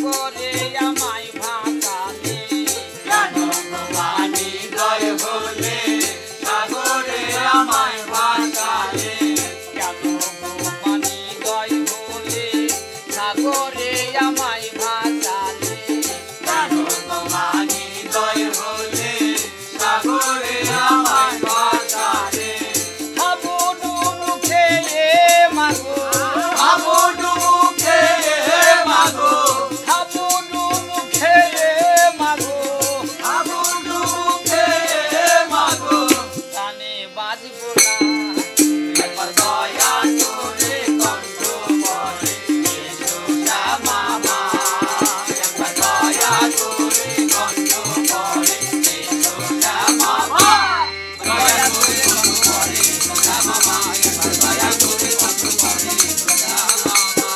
সাগরে আমায় ভাসালে কেন ভবানী দয় হলে সাগরে আমায় ভাসালে কেন ভবানী দয় হলে সাগরে আমায় ভাসালে কেন ভবানী দয় হলে সাগরে আমায় ভাসালে হাবু ডুবু খেয়ে মাগো হাবু ডুবু খেয়ে মাগো হাবু ডুবু খেয়ে মাগো হাবু ডুবু খেয়ে মাগো কানে বাজব না একবার দয়া করে কণ্ঠ বলে এসো শ্যামা মা একবার দয়া করে কণ্ঠ বলে এসো শ্যামা মা দয়া করে কণ্ঠ বলে এসো শ্যামা মা একবার দয়া করে কণ্ঠ বলে এসো শ্যামা মা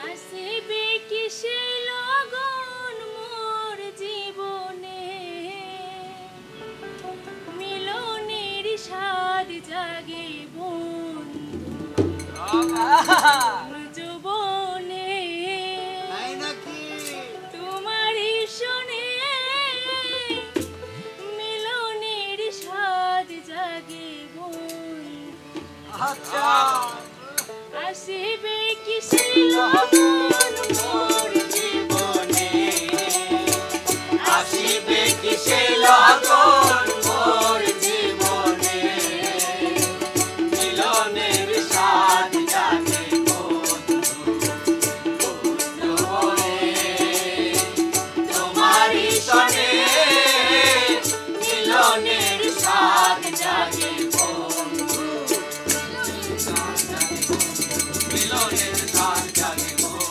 আসিবে কি সেই লগন মোর জীবনে মিলনের স্বাদ জাগে বন্ধু যৌবনে তোমারই শোনে মিলনের স্বাদ জাগে বন্ধু আসিবে কি সেই লগন মোর জীবনে আসিবে কি সেই লগন মোর জীবনে মিলনের স্বাদ জাগে বন্ধু বন্ধু বলে তোমারই শোনে মিলনের স্বাদ জাগে বন্ধু মিলনের স্বাদ জাগে বন্ধু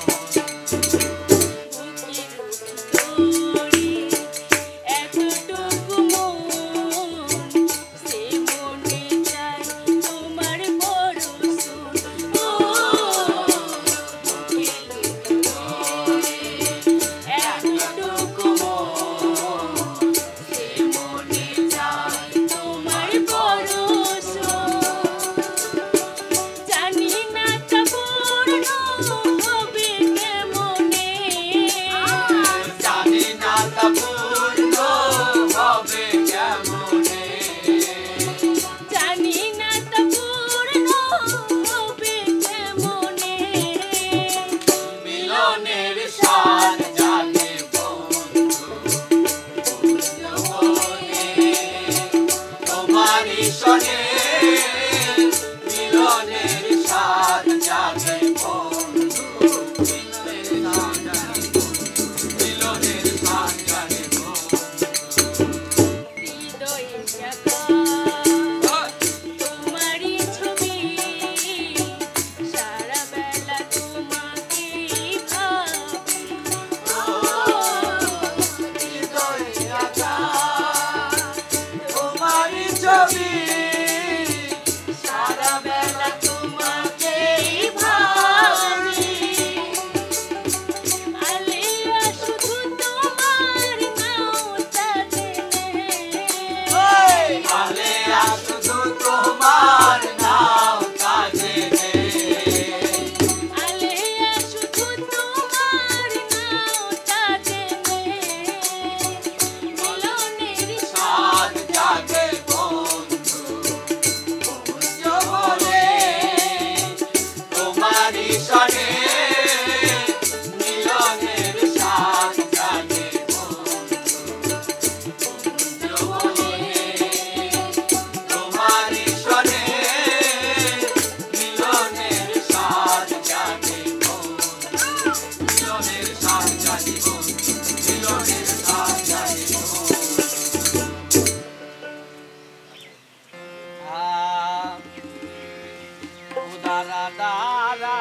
দারা দারা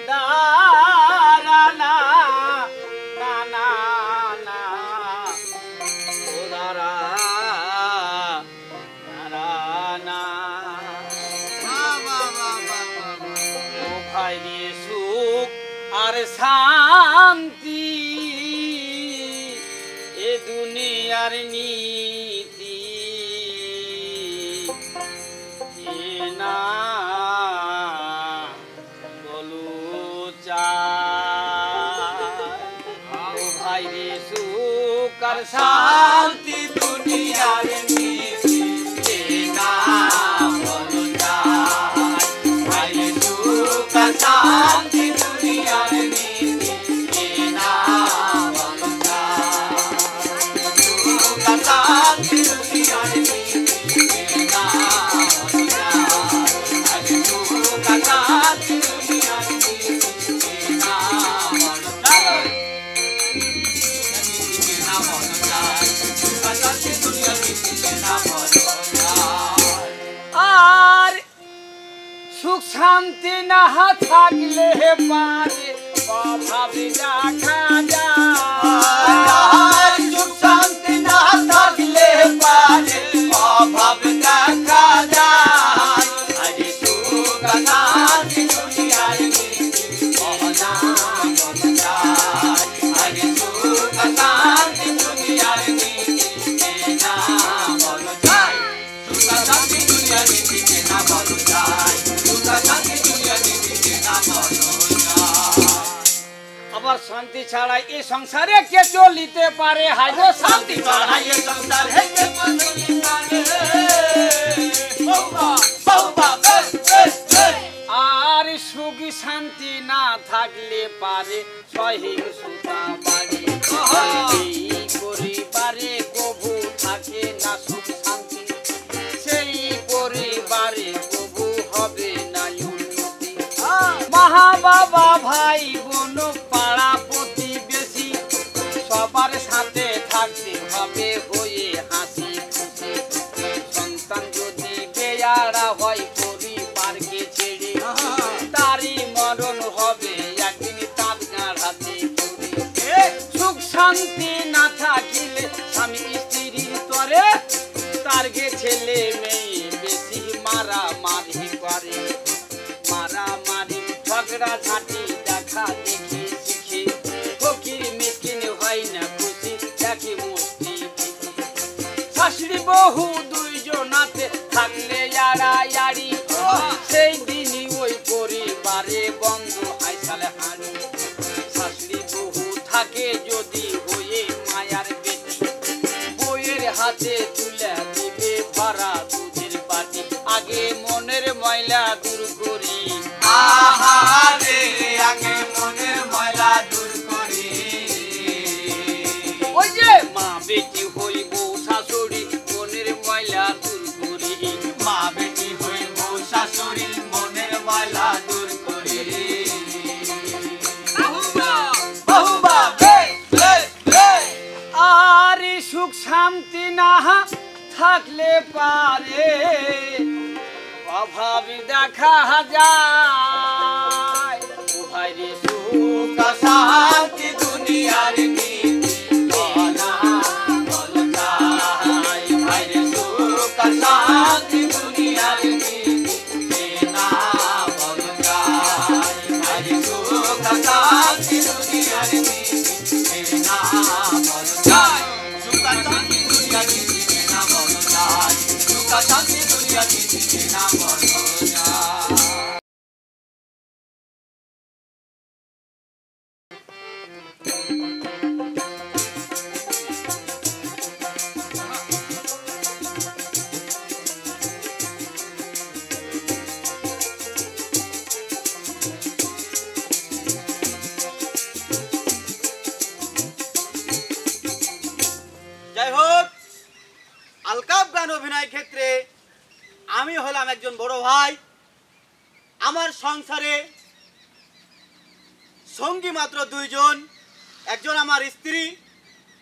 দারা না না না না ও দারা দারা না ও ভাই রে সুখ আর শান্তি এ দুনিয়ার নীতি এ না বলু চাই ও ভাই রে সুখ আর শান্তি দুনিয়ার নীতি এ না বলু চাই ভাই রে সুখ আর শান্তি দুনিয়ার নীতি এ না বলু আর সুখ শান্তি না থাকলে পারে অভাব দেখা যায় সুখ শান্তি না থাকলে পারে অভাব দেখা যায় আরে সুখ শান্তি দুনিয়ার নীতি অনা বলা যায় আরে সুখ শান্তি দুনিয়ার নীতি না বলা যায় সুখ শান্তি দুনিয়ার নীতি না বলা যায় সুখ শান্তি দুনিয়ার নীতি না বলা যায় আবার শান্তি ছাড়া এই সংসারে কে চলিতে পারে হায় গো শান্তি ছাড়া এই সংসারে কে চলিতে পারে আর সুখ শান্তি না থাকলে পারে সহিংসতা বাড়ি এই পরিবারে কবু থাকে না সুখ শান্তি সেই পরিবারে কবু হবে না উন্নতি মা বাবা ভাই বোন পাড়া প্রতিবেশী সবার সাথে থাকতে হবে হয়ে হাসি খুশি সন্তান যদি বেয়ারা হয় পরিবারকে ছেড়ে তারই মরণ হবে একদিন তার গাড়াতে সুখ শান্তি না থাকিলে স্বামী স্ত্রীর তরে তার গে ছেলে মেয়ে বেশি মারামারি করে মারামারি ঝগড়া ঝাঁটি দেখা দেখি শিখে ফকির মিসকিন হয় না খুশি দেখি মুষ্টি শাশুড়ি বহু দুইজনাতে থাকলে ইয়াড়ায়াড়ি সেই দিনই ওই পরিবারে বন্ধ হাইসালে হাঁড়ি শাশুড়ি বহু থাকে যদি হয়ে মায়ার বেটি বইয়ের হাতে তুলে দিবে ভরা দুধের বাটি আগে মনের ময়লা দূর করি আহারে আগে মনের ময়লা দূর করি ওই যে মা বেটি হইব শাশুড়ি মনের ময়লা দূর করি মা বেটি হইব শাশুড়ি মনের ময়লা দূর করি বাহুবা আর সুখ শান্তি না থাকলে পারে অভাব দেখা যায় ও ভাই রে সুখ শান্তি দুনিয়ার নীতি বলা বলা যায় ভাইরে সুখ শান্তি দুনিয়ার নীতি না বলা যায় ভাইরে সুখ শান্তি দুনিয়ার নীতি না বলা যায় সুখ শান্তি দুনিয়ার নীতি না বলা যায় সুখ শান্তি দুনিয়ার নীতি না বলা যায় যাই হোক আলকাপ গান অভিনয় ক্ষেত্রে আমি হলাম একজন বড় ভাই আমার সংসারে সঙ্গী মাত্র দুইজন একজন আমার স্ত্রী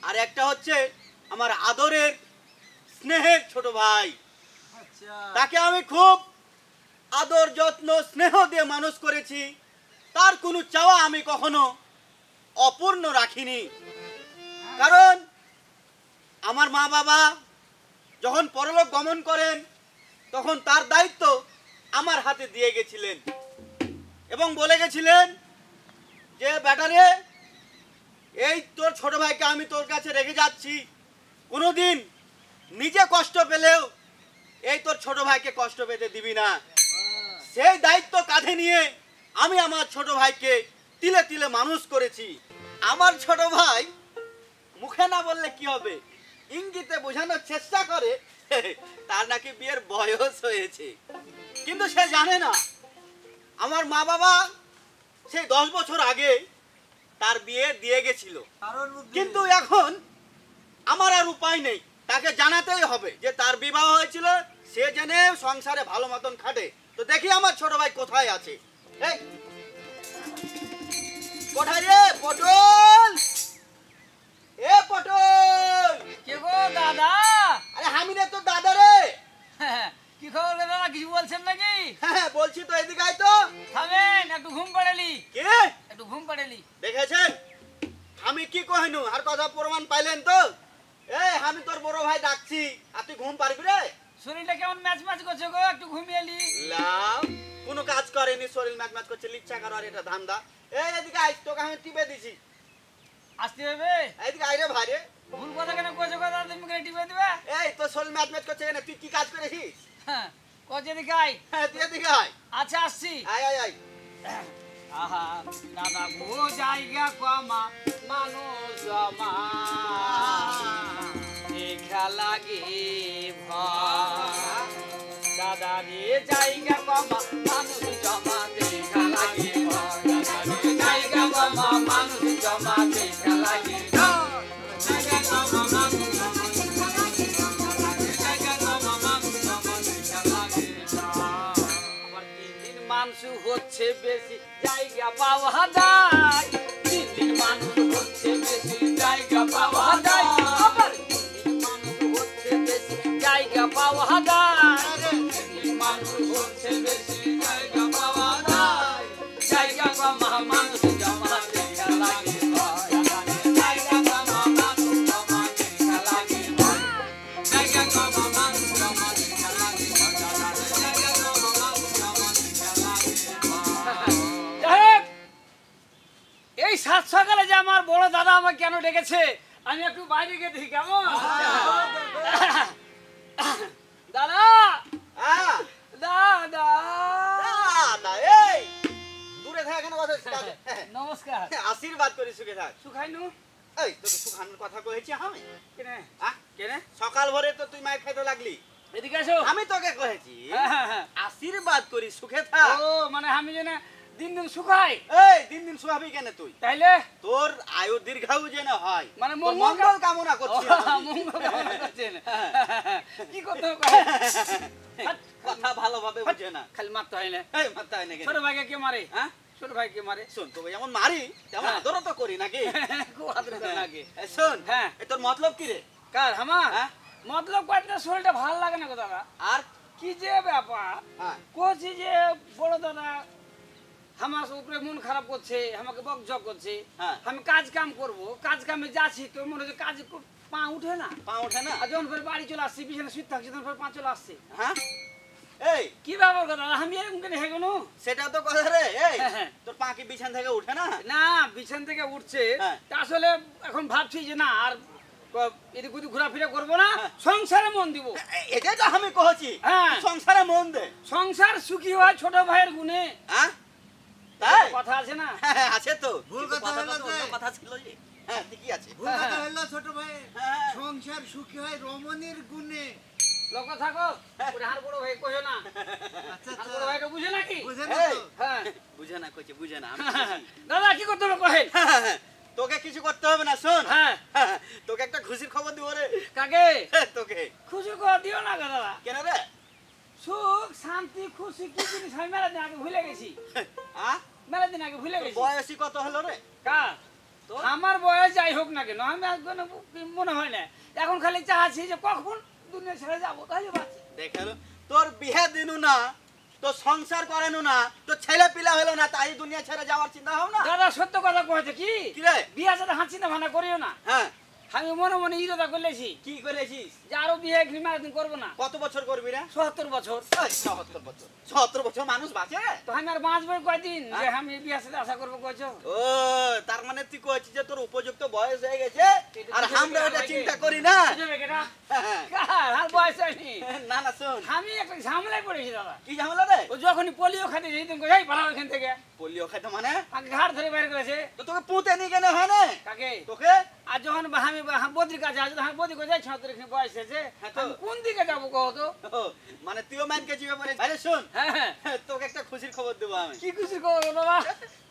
আর একটা হচ্ছে আমার আদরের স্নেহের ছোট ভাই তাকে আমি খুব আদর যত্ন স্নেহ দিয়ে মানুষ করেছি, তার কোনো চাওয়া আমি কখনো অপূর্ণ রাখিনি। কারণ আমার মা বাবা যখন পরলোক গমন করেন তখন তার দায়িত্ব আমার হাতে দিয়ে গেছিলেন এবং বলে গেছিলেন যে বেটারে, এই তোর ছোট ভাইকে আমি তোর কাছে রেখে যাচ্ছি, কোনোদিন নিজে কষ্ট পেলেও এই তোর ছোট ভাইকে কষ্ট পেতে দিবি না। সেই দায়িত্ব কাঁধে নিয়ে আমি আমার ছোট ভাইকে তিলে তিলে মানুষ করেছি। আমার ছোট ভাই মুখে না বললে কি হবে, ইঙ্গিতে বোঝানোর চেষ্টা করে তার নাকি বিয়ের বয়স হয়েছে, কিন্তু সে জানে না আমার মা বাবা সেই 10 বছর আগে তার বিয়ে দিয়ে গেছিল। কিন্তু এখন আমার আর উপায় নেই, তাকে জানাতেই হবে যে তার বিবাহ হয়েছিল, সে জেনে সংসারে ভালো মতন খাটে। তো দেখি আমার ছোট ভাই কোথায় আছে। এই কোথায় রে পটল, এ পটল। কে গো দাদা? আরে আমি রে তোর দাদা রে। কি খবর দাদা, কিছু বলছেন নাকি? হ্যাঁ বলছি তো, এদিকে আয় তো। থামেন, একটু ঘুম পাড়েলি। কে? একটু ঘুম পাড়েলি। দেখেছেন আমি কি কহিনু, আর কথা প্রমাণ পাইলেন তো? এই আমি তোর বড় ভাই ডাকছি, আর তুই ঘুম পারবি রে? শরীরটা কেমন ম্যাচ ম্যাচ করছে গো, একটু ঘুমিয়ে এলি। লাভ কোনো কাজ করেনি, শরীর ম্যাচ ম্যাচ করছে, লিচ্ছা করো আর এটা ধান্দা। এই এদিকে আয়, তোকে আমি টিপে দিছি। আসতে হবে। এদিকে আয় রে ভাই রে। ভুল কথা কেন কইছো গো দাদা, তুমি কেন টিপে দিবে? এই তোর শরীর ম্যাচ ম্যাচ করছে কেন, তুই কি কাজ করেছিস? হ্যাঁ, কজে দেখাই। হ্যাঁ তুই এদিকে আয়। আচ্ছা আসছি। আয় আয় আয়। আহা দাদা গো, জায়গা কমা মানুষ জমা, দেখা লাগে ভয়। দাদা রে জায়গা কমা মানুষ জমা, দেখা লাগে ভয়। দাদা রে জায়গা কমা মানুষ জমা, দেখা লাগে ভয়। জায়গা কমা মানুষ জমা, দেখা লাগে ভয়। জায়গা কমা মানুষ জমা, দেখা লাগে ভয়। আবার দিন দিন মানুষ হচ্ছে বেশি, জায়গা পাওয়া যায়। দিন দিন মানুষ হচ্ছে বেশি, জায়গা পাওয়া যায়। আবার দিন দিন মানুষ হচ্ছে বেশি, জায়গা পাওয়া যায়। দিন দিন মানুষ হচ্ছে বেশি, জায়গা পাওয়া যায়। জায়গা কমা মানুষ জমা, দেখা লাগে ভয়। জায়গা কমা মানুষ জমা, দেখা লাগে ভয়। জায়গা কমা মানুষ জমা, দেখা লাগে ভয়। জায়গা কমা মানুষ জমা, দেখা লাগে ভয়। এই সাত সকালে যে আমার বড় দাদা আমাকে কেন ডেকেছে, আমি একটু বাইরে গিয়ে দেখি কেমন। দাদা হ্যাঁ দাদা দাদা, এই দূরে থাক কেন কথা। নমস্কার। আশীর্বাদ করি, সুখে থাক। সুখাইনু এই তোকে সুখানোর কথা কয়েছি আমি? কেনে আহ, কেনে সকাল ভোরে তো তুই মায়ের খাইতে লাগলি, এদিকে আসো। আমি তোকে কয়েছি হ্যাঁ। আশীর্বাদ করি, সুখে থাক। ও মানে আমি যেন দিন দিন সুখাই, এই দিন দিন সুহাবি কেন তুই? তাইলে তোর আয়ু দীর্ঘায়ু যেন হয়, মানে তোর মঙ্গল মঙ্গল কামনা করছি আমি। মঙ্গল কামনা করছেন। কি করতে হবে? কথা ভালোভাবে বুঝে না, খালি মারতে হয় না। এই মাথা হয় না কেন? ছোট ভাইকে কে মারে? হ্যাঁ ছোট ভাইকে মারে। শোন, তোকে যেমন মারি তেমন হ্যাঁ। আদরও তো করি নাকি? খুব আদর করে নাকি? এই শোন, হ্যাঁ। এই তোর মতলব কি রে? কার আমার হ্যাঁ। মতলব কাটলে শরীরটা ভালো লাগে না গো দাদা। আর কি যে ব্যাপার, হ্যাঁ করছি যে বড় দাদা আমার উপরে মন খারাপ করছে, আমাকে বকঝক করছে। হ্যাঁ। আমি কাজ কাম করব, কাজ কামে যাচ্ছি তো মনে হচ্ছে কাজ পা উঠে না। পা ওঠে না? আর যখন ফের বাড়ি চলে আসছি, বিছানা শুয়ে থাকছি, তখন ফের পা চলে আসছে। হ্যাঁ এই কি ব্যাপার গো দাদা, আমি এরকম কেন হেগেনো? সেটা তো কথা রে। এই হ্যাঁ, হ্যাঁ। তোর পা কি বিছান থেকে উঠে না? না বিছান থেকে উঠছে, হ্যাঁ। তা আসলে এখন ভাবছি যে না আর এদিক ওদিক ঘোরাফেরা করবো না, হ্যাঁ। সংসারে মন দিব। এটাই তো আমি কহছি, হ্যাঁ। সংসারে মন দে। সংসার সুখী হয় ছোট ভাইয়ের গুণে, হ্যাঁ তাই কথা আছে না? হ্যাঁ, আছে তো। ভুল কিন্তু কথা কথাটা হলো তো অন্য যে- কথা ছিল যে। হ্যাঁ ঠিকই আছে। ভুল কথা হলো ছোট ভাই, হ্যাঁ। সংসার সুখী হয় রমণীর গুণে। লোক থাকো, ওরে হার বড় ভাই কইও না। আচ্ছা হার আচ্ছা, বড় ভাইটা বুঝে নাকি? বুঝে না এই, তো? হ্যাঁ। বুঝে না কইছে, বুঝে না আমি বুঝি। দাদা কি করতে হবে কহেন? তোকে কিছু করতে হবে না, শোন। হ্যাঁ। তোকে একটা খুশির খবর দিব রে। কাকে? তোকে খুশি করে দিও না গো দাদা। কেন রে? সুখ শান্তি খুশি কি জিনিস আমি মেলা দিন আগে ভুলে গেছি। হ্যাঁ মেলা দিন আগে ভুলে গেছি। বয়সী কত হলো রে? কার? তোর? আমার বয়স যাই হোক না কেন, আমি আর কোনো মনে হয় না। এখন খালি চাচ্ছি যে কখন দুনিয়া ছেড়ে যাবো, তাহলে বাঁচি। দেখালো তোর বিয়ে দিনু না, তো সংসার করেনো না, তো ছেলে পিলা হলো না, তাই দুনিয়া ছেড়ে যাওয়ার চিন্তা ভাবনা না? দাদা সত্য কথা কয়েছে কি কি রে? বিয়া সাথে হাঁচি না ভানা করিও না। হ্যাঁ, আমি মনে মনে ইরোদা করলেছি কি করেছিস? যে আরো বিয়ে ঘিমা একদিন করবো না। কত বছর করবি রে? ৭৭ বছর। ৭৭ বছর। ৭৭ বছর মানুষ বাঁচে? তো আমি আর বাঁচবো কয়দিন যে আমি বিয়া সাথে আশা করবো কইছো? ও, তার মানে তুই কইছিস যে তোর উপযুক্ত বয়স হয়ে গেছে আর আমরা এটা চিন্তা করি না। বুঝবে কেটা? হ্যাঁ, আর বয়স হয়নি। না না, শোন, আমি একটা ঝামেলায় পড়েছি দাদা। কি ঝামেলা রে? ও যখনই পোলিও খাতে যাই তুমি যাই পালাও এখান থেকে। পোলিও খাইতে মানে? আমাকে ঘাট ধরে বাইরে করেছে। তো তোকে পুঁতে নিয়ে কেন হয় না কাকে? তোকে? আর যখন আমি বদ্রির কাছে আসি তখন বদ্রি কোথায় ৭৬ এখানে বয়স হয়েছে, হ্যাঁ তো। আমি কোন দিকে যাবো কহ তো? ও, মানে তুইও ম্যানকে জিবে পড়ে। আরে শোন, হ্যাঁ হ্যাঁ। তোকে একটা খুশির খবর দেবো আমি। কি খুশি কহ দাদা?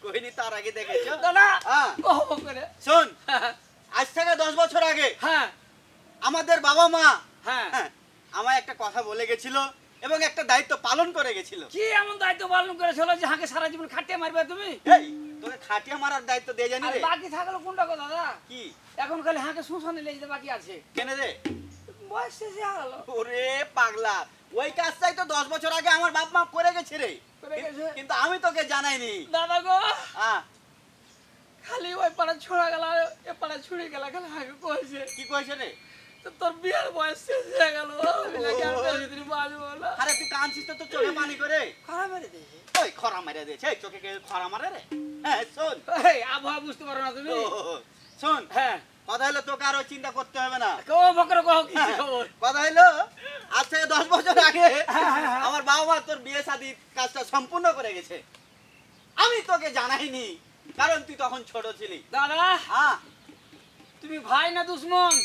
কইনি তার আগে দেখেছো? দাদা হ্যাঁ, কহ করে। শোন, হ্যাঁ আজ থেকে 10 বছর আগে হ্যাঁ আমাদের বাবা মা হ্যাঁ। হ্যাঁ, আমায় একটা কথা বলে গেছিল এবং একটা দায়িত্ব পালন করে গেছিল। কি এমন দায়িত্ব পালন করেছিল যে হাঁকে সারা জীবন খাটিয়ে মারবে তুমি? এই, তোকে খাটিয়া মারার দায়িত্ব দিয়ে জানি আর রে। বাকি থাকলো কোনটা গো দাদা? কি এখন খালি হাঁকে শুষণে লেগে বাকি আছে। কেন রে? বয়স শেষে গেল। ওরে পাগলা, ওই কাজটাই তো 10 বছর আগে আমার বাপ মা করে গেছে রে। করে গেছে? কিন্তু আমি তোকে জানাইনি। দাদা গো হ্যাঁ, খালি ওই পাড়া ছোড়া গেল এ পাড়া ছুড়ে গেল খালি হাঁকে কয়েছে কি কইছে রে? তো তোর বিয়ের বয়স শেষ হয়ে গেল। আমি নাকি আর বেশি দিন বাঁচবো না। আরে তুই কাঁদছিস তো, তোর চোখে পানি করে। খরা মেরে দিয়েছে। ওই খরা মেরে দিয়েছে, এই চোখে কে খরা মারে রে? হ্যাঁ শোন, এই আবহাওয়া বুঝতে পারো না তুমি? শোন, হ্যাঁ কথা হলো তোকে আর ওই চিন্তা করতে হবে না। কো বকর কও কি খবর? কথা হলো আজ থেকে 10 বছর আগে আমার বাবা মা তোর বিয়ে শাদীর কাজটা সম্পূর্ণ করে গেছে। আমি তোকে জানাইনি কারণ তুই তখন ছোট ছিলি। দাদা হ্যাঁ, তুমি ভাই না দুশ্মন?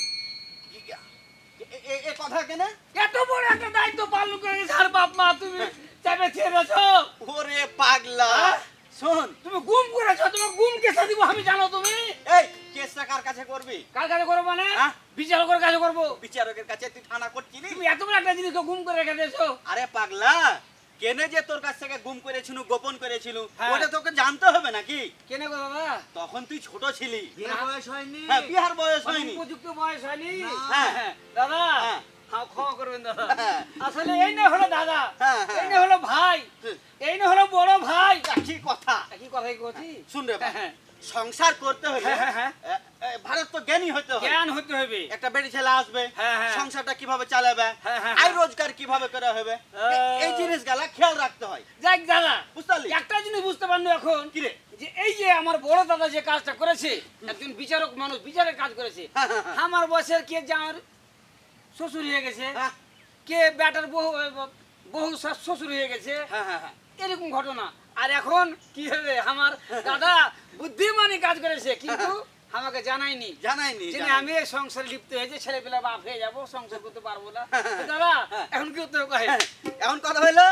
এ কথা কেন? এত বড় একটা দায়িত্ব পালন করে ছাড় বাপ মা তুমি চাপে ছেড়েছো। ওরে পাগলা, শোন, তুমি গুম করেছো, তোমার গুম কেসে দিব আমি জানো তুমি? এই কেসটা কার কাছে করবি? কার কাছে করবো মানে? হ্যাঁ? বিচারকের কাছে করবো। বিচারকের কাছে? তুই থানা করছিলি? তুমি এত বড় একটা জিনিসকে গুম করে রেখে দিয়েছো। আরে পাগলা, কেনে যে তোর কাছ থেকে গুম করেছিল, গোপন করেছিল, হ্যাঁ। ওটা তোকে জানতে হবে নাকি? কেনে গো দাদা? তখন তুই ছোট ছিলি। বিয়ের বয়স হয়নি। হ্যাঁ, বিহার বয়স হয়নি। উপযুক্ত বয়স হয়নি। হ্যাঁ। হ্যাঁ, দাদা হ্যাঁ। হ্যাঁ ক্ষমা করবেন দাদা। হ্যাঁ। আসলে এই না হলো দাদা, হ্যাঁ, হ্যাঁ। এই না হলো ভাই, এই না হলো বড় ভাই। কি কথা? কি কথাই কইছি? শুন রে, হ্যাঁ। সংসার করতে হলে হ্যাঁ, হ্যাঁ, ভারত তো জ্ঞানী হতে হবে। জ্ঞান হতে হবে। একটা বেটি ছেলে আসবে, হ্যাঁ, হ্যাঁ। সংসারটা কিভাবে চালাবে, হ্যাঁ, হ্যাঁ, আয় রোজগার কিভাবে করা হবে, এই জিনিসগুলা খেয়াল রাখতে হয়। যাক দাদা, বুঝতে পারলি? একটা জিনিস বুঝতে পারলো এখন কি রে? যে এই যে আমার বড় দাদা যে কাজটা করেছে, একজন বিচারক মানুষ বিচারের কাজ করেছে। হ্যাঁ, হ্যাঁ, হ্যাঁ। আমার বয়সের কে যে আমার শ্বশুর হয়ে গেছে, হ্যাঁ, কে বেটার বহু শ্বশুর হয়ে গেছে, হ্যাঁ, হ্যাঁ, হ্যাঁ। এরকম ঘটনা। আর এখন কি হবে, আমার দাদা বুদ্ধিমানী কাজ করেছে কিন্তু আমাকে জানায়নি। জানাইনি, জেনে জানাইনি। আমি এই সংসারে লিপ্ত হয়েছে, ছেলে পেলা বাপ হয়ে যাবো, সংসার করতে পারবো না। তো দাদা এখন কি করতে হবে? এখন কথা হইলো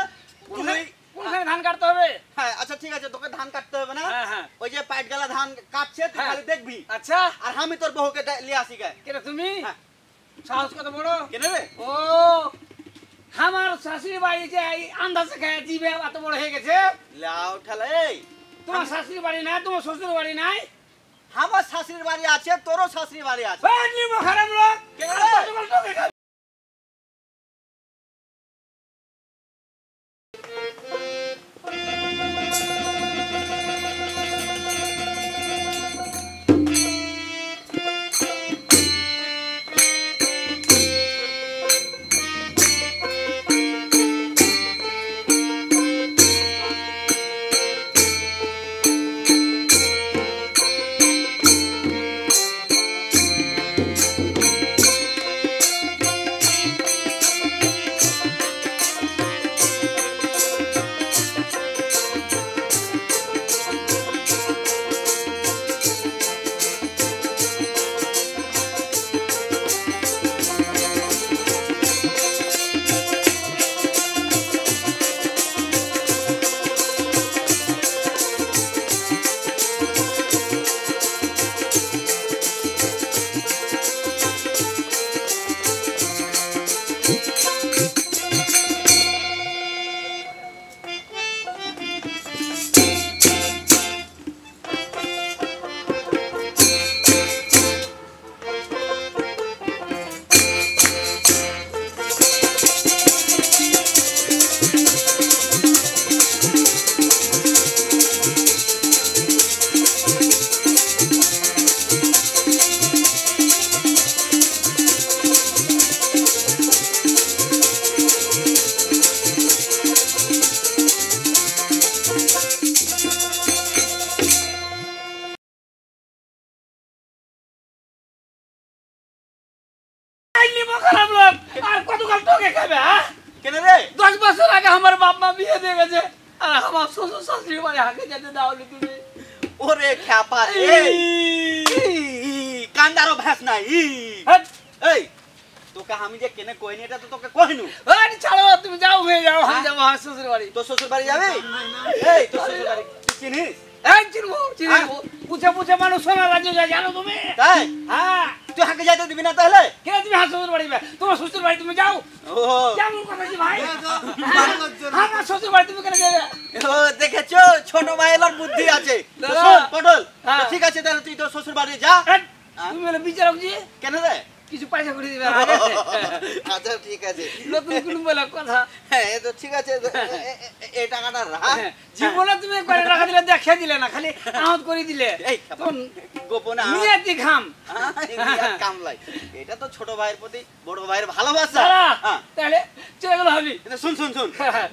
তুই কোনখানে ধান কাটতে হবে? হ্যাঁ, আচ্ছা ঠিক আছে, তোকে ধান কাটতে হবে না। হ্যাঁ, হ্যাঁ। ওই যে পাইট গেলা ধান কাটছে, তুই হ্যাঁ। খালি দেখবি। আচ্ছা, আর আমি তোর বহুকে লিয়ে আসি গে। কেন তুমি হ্যাঁ। সাহস কত বড়? কেন রে? ও আমার শাশুড়ি বাড়ি যে এই আন্দাজে খায় জিবে এত বড় হয়ে গেছে। লাও ঠেলা, এই তোমার শাশুড়ি বাড়ি নাই, তোমার শ্বশুর বাড়ি নাই? আমার শাশুড়ির বাড়ি আছে, তোরও শাশুড়ির বাড়ি আছে। ওই নির্ম খারাপ লোক কেন রে? ডাইনি মো খারাপ লোক আর কতকাল তোকে খাবে হ্যাঁ কেন রে 10 বছর আগে আমার বাপ মা বিয়ে দিয়ে গেছে আর আমার শ্বশুর শাশুড়ি বাড়ি হাঁকে যেতে দাওনি তুমি ওরে খ্যাপা রে কান্দারও ভ্যাস নাই হ্যাঁ এই তোকে আমি যে কেনে কইনি এটা তো তোকে কইনু আরে ছাড়ো তুমি যাও হয়ে যাও আমি যাবো আমার শ্বশুর বাড়ি তোর শ্বশুর বাড়ি যাবি এই তোর শ্বশুর বাড়ি তুই চিনিস এই চিনবো পুছে পুছে মানুষ সোনা রাজ্য যায় জানো তুমি তাই হ্যাঁ তুই হাঁকে যাইতে দিবি না তাহলে কে তুমি হাত শ্বশুর বাড়ি তোমার শ্বশুর বাড়ি তুমি যাও ও কেমন কথা কি ভাই আমার শ্বশুর বাড়ি তুমি কেন যাবে ও দেখেছো ছোট ভাইয়ের বুদ্ধি আছে তো দাদা। শোন পটল হ্যাঁ। তো ঠিক আছে তাহলে তুই তোর শ্বশুর বাড়ি যা তুমি বলে বিচারক জি কেন রে কিছু পয়সা করে দিবে আচ্ছা ঠিক আছে নতুন কোন বলে কথা হ্যাঁ এ তো ঠিক আছে এই টাকাটা রাখ জীবনে তুমি করে রাখা দিলে দেখে দিলে না খালি আহত করে দিলে এই গোপনে নিয়তি খাম কামলাই এটা তো ছোট ভাইয়ের প্রতি বড় ভাইয়ের ভালোবাসা দাদা হ্যাঁ তাহলে চলে গেল হবি কিন্তু শুন শুন শুন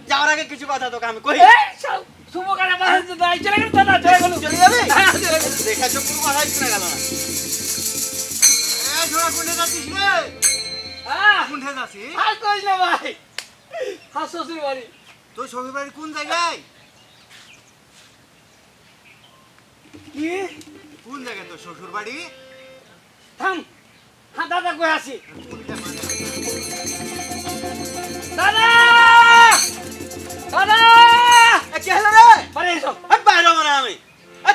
যাওয়ার আগে কিছু কথা তোকে আমি কই এই সব শুভ কাটা বাসে দাই চলে গেল দাদা চলে গেল চলে যাবি হ্যাঁ, চলে গেল। দেখাছো পুরো কথাই শুনে গেল না এ ছোড়া কোনে যাচ্ছিস রে হ্যাঁ কোনটা যাচ্ছিস আর কইস না ভাই হাস শ্বশুর বাড়ি তোর শ্বশুর বাড়ি কোন জায়গায় কি কোন জায়গায় তোর শ্বশুর বাড়ি থাম হ্যাঁ দাদা কই আসি কোনটা মানে দাদা দাদা কি হলো রে বাড়ি এসো বাইরে মানে আমি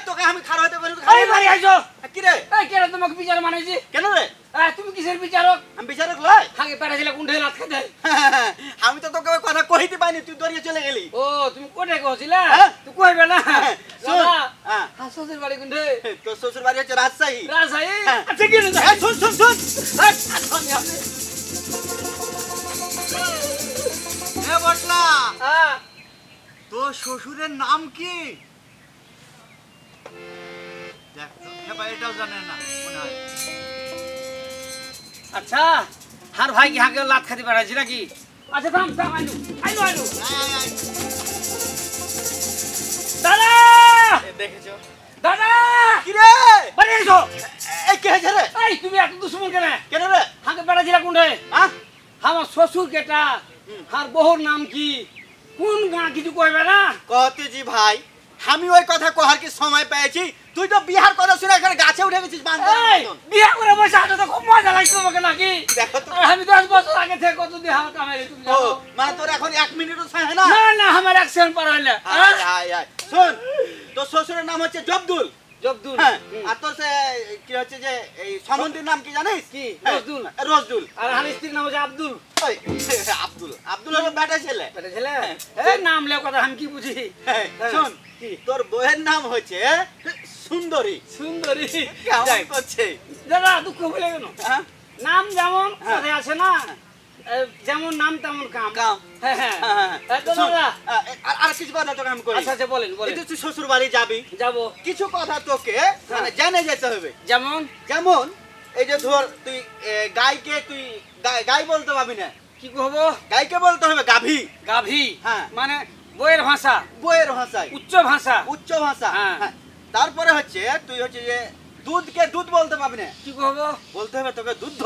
তোকে আমি খারাপ হতে পারি এই বাড়ি আইসো কি রে এই কেন তোমাকে বিচার মানেছি কেন রে তুমি কিসের বিচারক আমি বিচারক লয় আগে পেটাছিলে কোনঠে লাত খেতে আমি তো তোকে ওই কথা কইতে পাইনি তুই দরিয়ে চলে গেলি ও তুমি কোটে কইছিলা হ্যাঁ? তুই কইবে না শোন, দাদা হ্যাঁ। হাস শ্বশুর বাড়ি কোনঠে তোর শ্বশুর বাড়ি হচ্ছে রাজশাহী রাজশাহী হ্যাঁ। আচ্ছা কি না এই, শুন শুন শুন এ বটলা হ্যাঁ তোর শ্বশুরের নাম কি দেখ তো এবার এটাও জানে না মনে হয় আচ্ছা হার ভাই কি হাকে লাত খাতে পারাইছি নাকি আচ্ছা থাম থাম আইনু আইনু আইনু আয়, আয়, আয়। দাদা দেখেছো দাদা কি রে বাড়ি এসো এই কে হয়েছে রে এই তুমি এত দুশ্মন কেন কেন রে হাকে পেটাছিলা কোনঠে হ্যাঁ আমার শ্বশুর কেটা আর বহুর নাম কি কোন গাঁ কিছু কইবে না কতে জি ভাই আমি ওই কথা কহার কি সময় পেয়েছি তুই তো বিহার কথা শুনে এখানে গাছে উঠে গেছিস বান্ধব এই বিয়ে করে বসে আছো তো খুব মজা লাগছে তোমাকে নাকি দেখো তো। আর আমি 10 বছর আগে থেকে কত দিয়ে হাল কামাইলি তুমি ও জানো মানে তোর এখন 1 মিনিটও সময় হয় না না না আমার অ্যাকশন পার হইলে আয় আয় আয় শোন তোর শ্বশুরের নাম হচ্ছে জব্দুল জব্দুল হ্যাঁ আর তোর সে কি হচ্ছে যে এই সম্বন্ধীর নাম কি জানিস কি? হ্যাঁ, রসদুল। রসদুল আর আমার স্ত্রীর নাম হচ্ছে আব্দুল ওই, আব্দুল আব্দুল হলো বেটা ছেলে বেটা ছেলে এই নাম লেও কথা আমি কি বুঝি হ্যাঁ, শোন কি? তোর বউয়ের নাম হচ্ছে সুন্দরী সুন্দরী কেমন যাই। করছে দাদা দুঃখ ভুলে গেল হ্যাঁ নাম যেমন হ্যাঁ। কথায় আছে না যেমন নাম তেমন কাম কাম। হ্যাঁ হ্যাঁ হ্যাঁ, এই তো শোন, দাদা আর কিছু কথা তোকে আমি কই আচ্ছা আচ্ছা বলেন এই বলেন যে তুই শ্বশুর বাড়ি যাবি যাবো কিছু কথা তোকে মানে জেনে যেতে হবে যেমন যেমন এই যে ধর তুই গাইকে তুই গাই বলতে পারবি না কি কহবো গাইকে বলতে হবে গাভী গাভী হ্যাঁ। মানে বইয়ের ভাষা বইয়ের ভাষায় উচ্চ ভাষা উচ্চ ভাষা হ্যাঁ। হ্যাঁ। তারপরে হচ্ছে তুই হচ্ছে যে দুধকে দুধ বলতে পারবি না কি কহবো বলতে হবে তোকে দুধ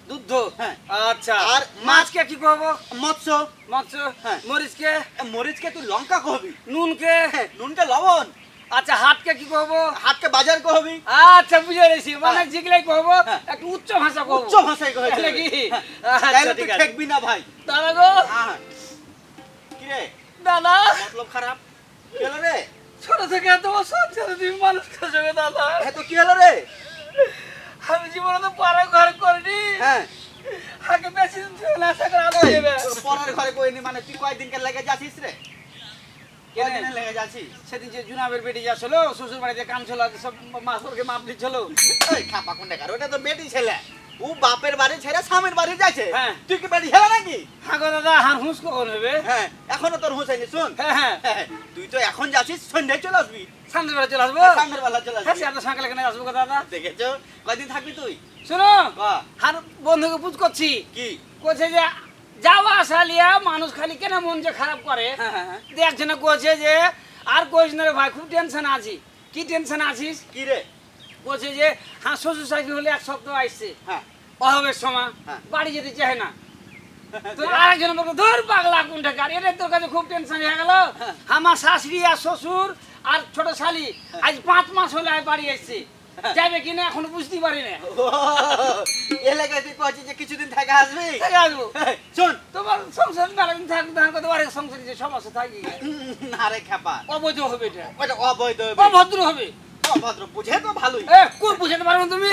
দুধ হ্যাঁ। আচ্ছা আর আর মাছকে কি কহবো মৎস্য মৎস্য হ্যাঁ। মরিচকে মরিচকে তুই লঙ্কা কহবি নুনকে নুনকে লবণ আচ্ছা হাতকে কি কহবো হাতকে বাজার কহবি আচ্ছা বুঝে গেছি মানে হ্যাঁ। যেগুলাই কহবো হ্যাঁ। একটু উচ্চ ভাষা কহবো উচ্চ ভাষায় কহেছে তাহলে কি তাহলে আচ্ছা তুই ঠিক আছে ঠেকবি না ভাই দাদা গো হ্যাঁ কি রে দাদা মতলব খারাপ কি হলো রে ছোট থেকে এত বছর ছেড়ে তুমি মানুষ করছো গো দাদা তো কি হলো রে আমি জীবনে তো পাড়া ঘর করিনি হ্যাঁ আগে বেশি দিন ছিল না আশা করে আলো এই, দেবে তোর পরের ঘরে কইনি মানে তুই কয়দিনকে লেগে যাচ্ছিস রে কয়দিনে লেগে যাচ্ছিস সেদিন যে জুনাবের বেটি যাচ্ছিল শ্বশুর বাড়িতে কাম ছিল সব মাসরকে মাপ দিচ্ছিল এই খাপা কোনটা কার ওটা তো বেটি ছেলে ও বাপের বাড়ি ছেড়ে স্বামীর বাড়ি যাচ্ছে হ্যাঁ। তুই কি বেটি ছেলে নাকি হ্যাঁ গো দাদা হার হুঁস কখন হবে হ্যাঁ এখনো তোর হুঁসাইনি শুন হ্যাঁ হ্যাঁ হ্যাঁ, তুই তো এখন যাচ্ছিস সন্ধ্যায় চলে আসবি সামনের বেলা চলে আসবো সামনের বেলা চলে হ্যাঁ আসবি সে এত সকালে কেন আসবো গো দাদা দেখেছো কয়দিন থাকবি তুই শোনো বাহ, হার বন্ধুকে বুঝ করছি কি কোছে যে যাওয়া আসা লিয়া মানুষ খালি কেন মন যে খারাপ করে হ্যাঁ হ্যাঁ হ্যাঁ। একজনে কোছে যে আর কইস না রে ভাই খুব টেনশন আছি কি টেনশন আছিস কি রে কোছে যে হ্যাঁ শ্বশুর শাশুড়ি হলে এক সপ্তাহ আসছে হ্যাঁ অভাবের সময় হ্যাঁ। বাড়ি যেতে চায় না তো আরেকজন বলতো ধর পাগলা কোনটা কার এটা তোর কাছে খুব টেনশন হয়ে গেল আমার শাশুড়ি আর শ্বশুর আর ছোট শালি আজ 5 মাস হলে আর বাড়ি এসছে যাবে কিনা এখনো বুঝতে পারি না এলাকায় তুই কইছিস যে কিছুদিন থেকে আসবি থেকে আসবো শোন তোমার সংসার মেলাদিন থাকবে তখন কত বাড়ির সংসারে যে সমস্যা থাকি আরে খেপা অবৈধ হবে এটা ওটা অবৈধ হবে। অভদ্র হবে অভদ্র বুঝে তো ভালোই কোন বুঝাতে পারবে তুমি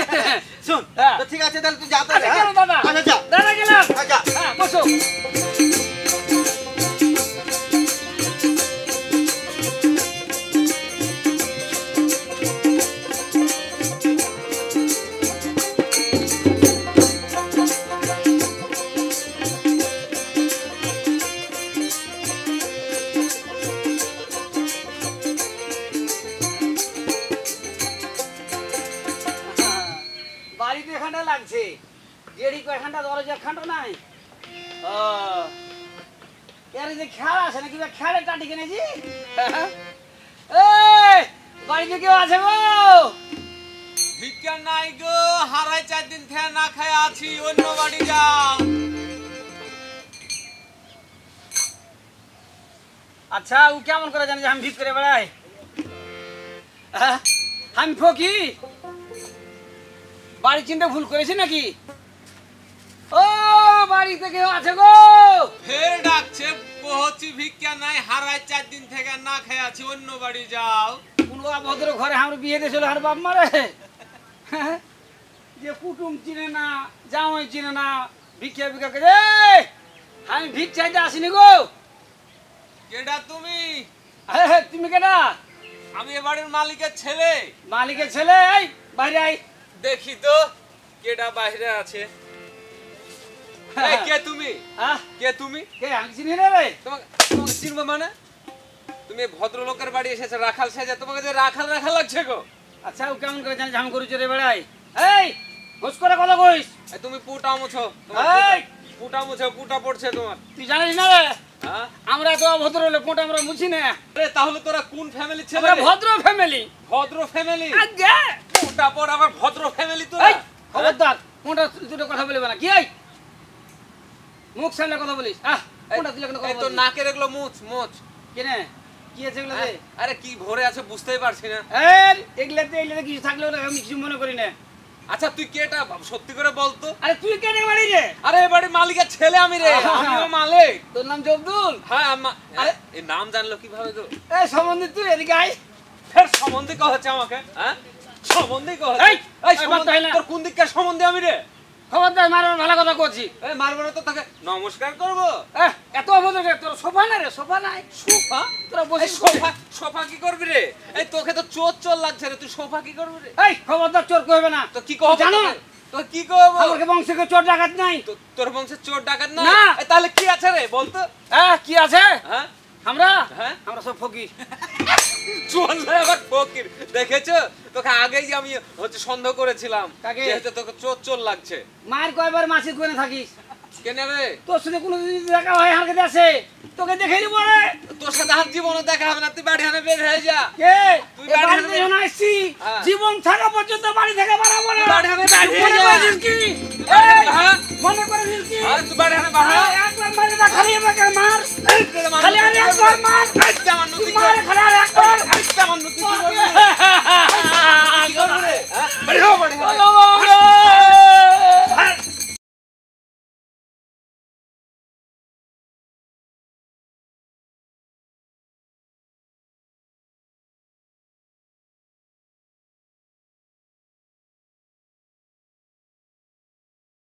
শোন হ্যাঁ। তো ঠিক আছে তাহলে তুই যা তো আচ্ছা কেন দাদা আচ্ছা যা দাদা গেলাম আচ্ছা হ্যাঁ বসো বাড়িতে এখানটা লাগছে গেড়ি কয়খানটা দরজা খানটা নাই ও এর যে খেলা আছে নাকি খেলে টাটি কিনেছি এই বাড়িতে কেউ আছে গো ভিক্ষা নাই গো, হারাই 4 দিন থেকে না খায় আছি, অন্য বাড়ি যাও। আচ্ছা ও কেমন করে জানি যে আমি ভিক করে বেড়াই আমি ফকি বাড়ি চিনতে ভুল করেছি নাকি ও বাড়িতে কেউ আছে গো ফের ডাকছে, বহছি ভিক্ষা নাই, হারাই 4 দিন থেকে না খায় আছি, অন্য বাড়ি যাও। কোন অভদ্র ঘরে আমার বিয়ে দিয়েছিল আর বাপ মারে যে কুটুম চিনে না জামাই চিনে না ভিক্ষা ভিক্ষা করে আমি ভিক চাইতে আসিনি গো কেডা তুমি? তুমি কেনা আমি এ বাড়ির মালিকের ছেলে। মালিকের ছেলে এই বাইরে আই দেখি তো কেডা বাইরে আছে। এই কে তুমি? কে তুমি? কে আমি চিনি না রে তোমাকে তোমাকে চিনবো মানে? তুমি ভদ্রলোকের বাড়ি এসেছো রাখাল সেজে, তোমাকে যে রাখাল রাখাল লাগছে গো। আচ্ছা ও কেমন করে জানি ঝাম করি চলে বেড়াই এই ঘুষ করে কথা কইস এই তুমি পুটা মুছো, এই পুটা মুছো, পুটা পড়ছে তোমার। তুই জানিস না রে হ্যাঁ? আমরা তো অভদ্র লোক মোটা আমরা মুছি না আরে তাহলে তোরা কোন ফ্যামিলি ছেলে? আমরা ভদ্র ফ্যামিলি ভদ্র ফ্যামিলি। আগে পুটা পড় আবার ভদ্র ফ্যামিলি তো। এই খবরদার মোটা দুটো কথা বলবে না কি এই মুখ সামনে কথা বলিস মোটা তুই কেন এই কথা তো বলিস নাকের এগুলো মুছ মুছ। কেনে কি আছে এগুলো রে আরে কি ভরে আছে বুঝতেই পারছি না। এই এগুলাতে কিছু থাকলেও না আমি কিছু মনে করি না আচ্ছা তুই কেটা সত্যি করে বলতো? আরে তুই কেনে বাড়ি রে আরে এ বাড়ির মালিকের ছেলে আমি রে, আমিও মালিক। তোর নাম জব্দুল হ্যাঁ আরে এই নাম জানলো কিভাবে গো? এই সম্বন্ধে তুই এদিকে আয় ফের সম্বন্ধে কহছে আমাকে? হ্যাঁ সম্বন্ধে কহছে? এই, এই এই সম্বন্ধে বাদ দাও না। তোর কোন দিককার সম্বন্ধে আমি রে? খবরদার মারার ভালো কথা করছি এই মারবো না তো তাকে নমস্কার করবো। এত অভদ্র রে তোর সোফা না রে সোফা নাই সোফা? তোরা এই বসে সোফা সোফা কি করবি রে? এই তোকে তো চোর চোর লাগছে রে, তুই সোফা কি করবি রে? এই খবরদার চোর কইবে না তো কি কহবো জানো তোকে? তো কি কহবো? আমাকে বংশকে চোর ডাকাত নাই তোর বংশে চোর ডাকাত না? না। এই তাহলে কি আছে রে বলতো? কি আছে হ্যাঁ আমরা হ্যাঁ আমরা সব ফকির চোর না আবার ফকির, দেখেছো? তোকে আগেই যে আমি হচ্ছে সন্দেহ করেছিলাম কাকে? যে হচ্ছে তোকে চোর চোর লাগছে। মায়ের কয়বার মাসির কোণে থাকিস কেন রে? তোর সাথে কোনো দিন দেখা হয় হারকে দেশে তোকে দেখে দিব রে তোর সাথে আর জীবনে দেখা হবে না, তুই বাড়ি হানে বের হয়ে যা। কে তুই এই বাড়ি বাড়িতে হানে- যখন আসছি হ্যাঁ। জীবন থাকা পর্যন্ত বাড়ি থেকে বাড়াবো না বাড়ি হানে বের হয়ে মনে যা। করেছিস কি বাড়ি হানে- এই, হ্যাঁ? মনে করেছিস কি আর তুই বাড়ি হানে বাড়া। একবার মারে না খালি আমাকে মার এই, খালি আর একবার মার এই, আমার নতি মার খালি আর একবার এই, আমার নতি মার